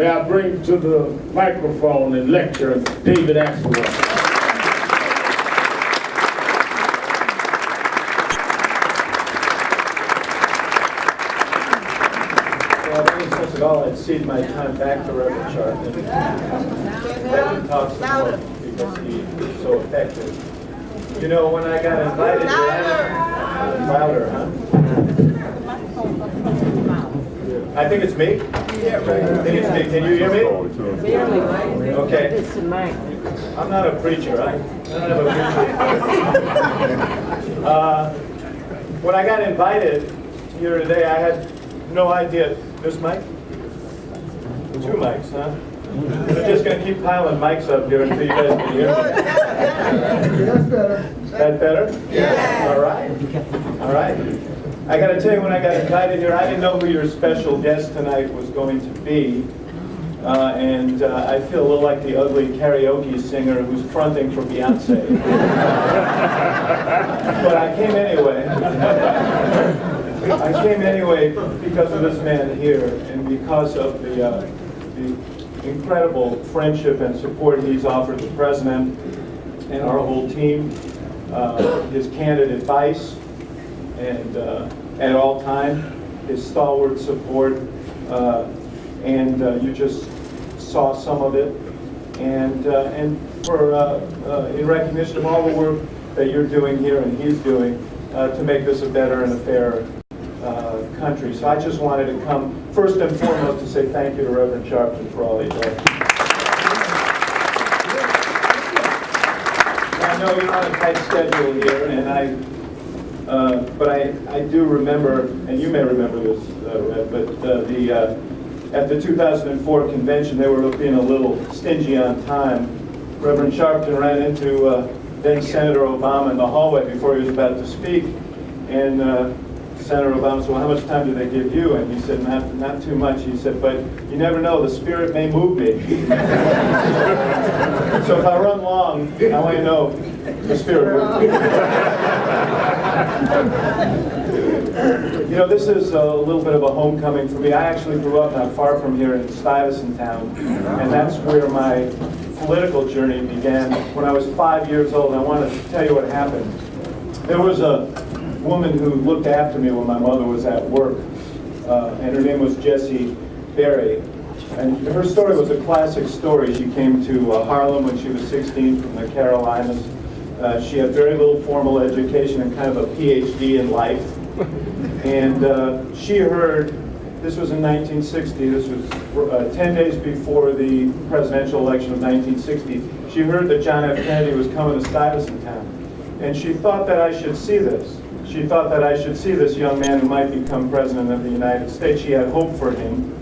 may I bring to the microphone and lecture David Axelrod. First of all, I'd cede my time back to Reverend Sharp. Let him talk some more because he is so effective. You know, when I got invited louder, huh? I think it's me? I think it's me. Can you hear me? Okay. I'm not a preacher. I don't have a preacher. When I got invited here today, I had no idea. This mic? 2 mics, huh? We're just going to keep piling mics up here until you guys can hear me. That's better. That better? Yeah. All right. All right. I got to tell you, when I got invited here, I didn't know who your special guest tonight was going to be. And I feel a little like the ugly karaoke singer who's fronting for Beyonce. But I came anyway. I came anyway because of this man here and because of the incredible friendship and support he's offered the President and our whole team, his candid advice, and at all time, his stalwart support, and you just saw some of it, and for in recognition of all the work that you're doing here and he's doing to make this a better and a fairer country. So I just wanted to come first and foremost to say thank you to Reverend Sharpton for all he does. I know you're on a tight schedule here, and but I do remember, and you may remember this, Red, but at the 2004 convention, they were being a little stingy on time. Reverend Sharpton ran into then Senator Obama in the hallway before he was about to speak, and Senator Obama said, well, how much time do they give you? And he said, not too much. He said, but you never know, the Spirit may move me. So if I run long, I want you to know the Spirit moved me. You know, this is a little bit of a homecoming for me. I actually grew up not far from here in Stuyvesant Town, and that's where my political journey began when I was 5 years old. And I want to tell you what happened. There was a woman who looked after me when my mother was at work, and her name was Jessie Berry. And her story was a classic story. She came to Harlem when she was 16 from the Carolinas. She had very little formal education and kind of a PhD in life. And she heard, this was in 1960, this was 10 days before the presidential election of 1960, she heard that John F. Kennedy was coming to Stuyvesant Town. And she thought that I should see this. She thought that I should see this young man who might become president of the United States. She had hope for him.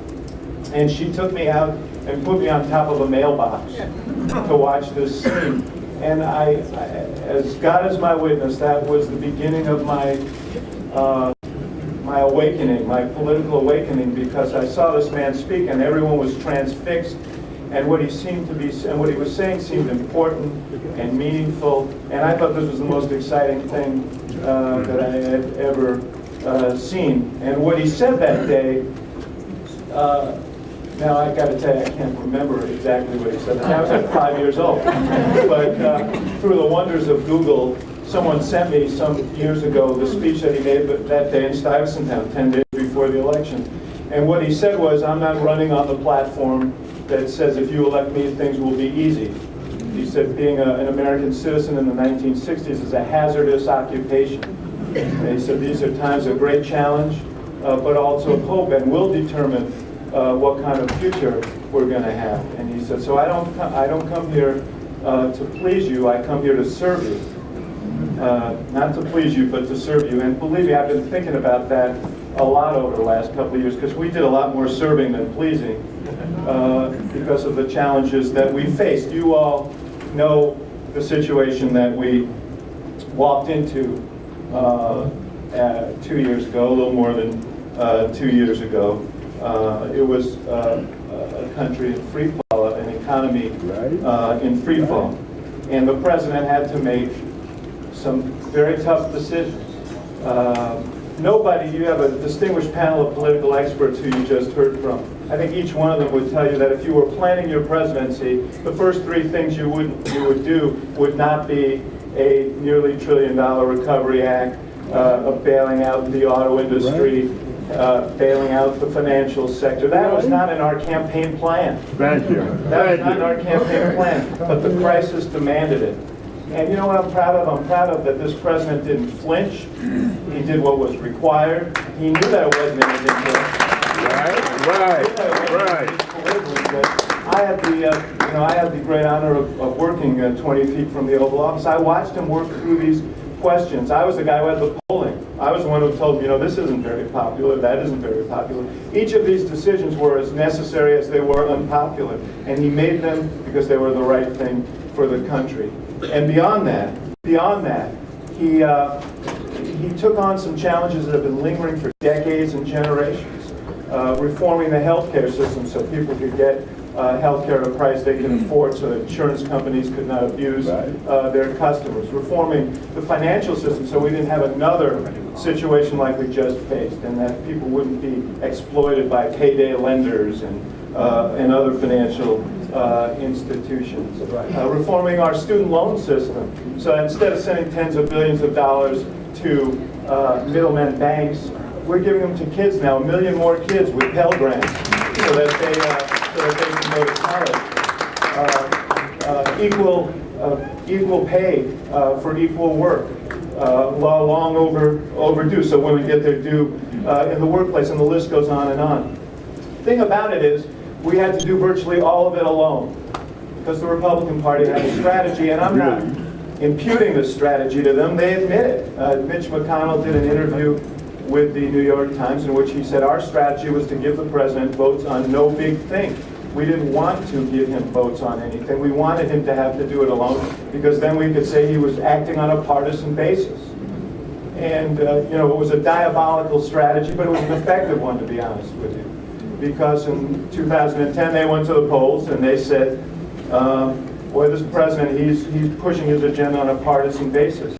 And she took me out and put me on top of a mailbox to watch this scene. And as God is my witness, that was the beginning of my my awakening, my political awakening, because I saw this man speak and everyone was transfixed, and what he seemed to be, and what he was saying seemed important and meaningful, and I thought this was the most exciting thing that I had ever seen. And what he said that day, now I got to tell you, I can't remember exactly what he said. I was like 5 years old, but through the wonders of Google, someone sent me some years ago the speech that he made that day in Stuyvesant Town, 10 days before the election. And what he said was, I'm not running on the platform that says if you elect me, things will be easy. He said being an American citizen in the 1960s is a hazardous occupation. And he said these are times of great challenge, but also of hope, and will determine what kind of future we're going to have. And he said, so I don't come here to please you, I come here to serve you. Not to please you, but to serve you. And believe me, I've been thinking about that a lot over the last couple of years, because we did a lot more serving than pleasing because of the challenges that we faced. You all know the situation that we walked into 2 years ago, a little more than 2 years ago. It was a country in free fall, an economy in free fall. And the president had to make some very tough decisions. You have a distinguished panel of political experts who you just heard from. I think each one of them would tell you that if you were planning your presidency, the first three things you would do would not be a nearly $1 trillion Recovery Act, of bailing out the auto industry, bailing out the financial sector. That was not in our campaign plan. Thank you. That was not in our campaign plan, but the crisis demanded it. And you know what I'm proud of? I'm proud of that this president didn't flinch. He did what was required. He knew that it wasn't in his interest. Right. I had the great honor of working 20 feet from the Oval Office. I watched him work through these questions. I was the guy who had the polling. I was the one who told him, this isn't very popular, that isn't very popular. Each of these decisions were as necessary as they were unpopular, and he made them because they were the right thing for the country. And beyond that, he took on some challenges that have been lingering for decades and generations. Reforming the healthcare system so people could get healthcare at a price they can afford, so that insurance companies could not abuse their customers. Reforming the financial system so we didn't have another situation like we just faced, and that people wouldn't be exploited by payday lenders and other financial institutions. Reforming our student loan system so that instead of sending tens of billions of dollars to middlemen banks, we're giving them to kids now, 1 million more kids with Pell Grants, so that they can go to college. Equal pay for equal work, long overdue, so women get their due in the workplace, and the list goes on and on. The thing about it is, we had to do virtually all of it alone, because the Republican Party had a strategy, and I'm not imputing this strategy to them. They admit it. Mitch McConnell did an interview with the New York Times in which he said our strategy was to give the president votes on no big thing. We didn't want to give him votes on anything. We wanted him to have to do it alone, because then we could say he was acting on a partisan basis. And it was a diabolical strategy, but it was an effective one, to be honest with you. Because in 2010 they went to the polls and they said, boy, this president, he's pushing his agenda on a partisan basis.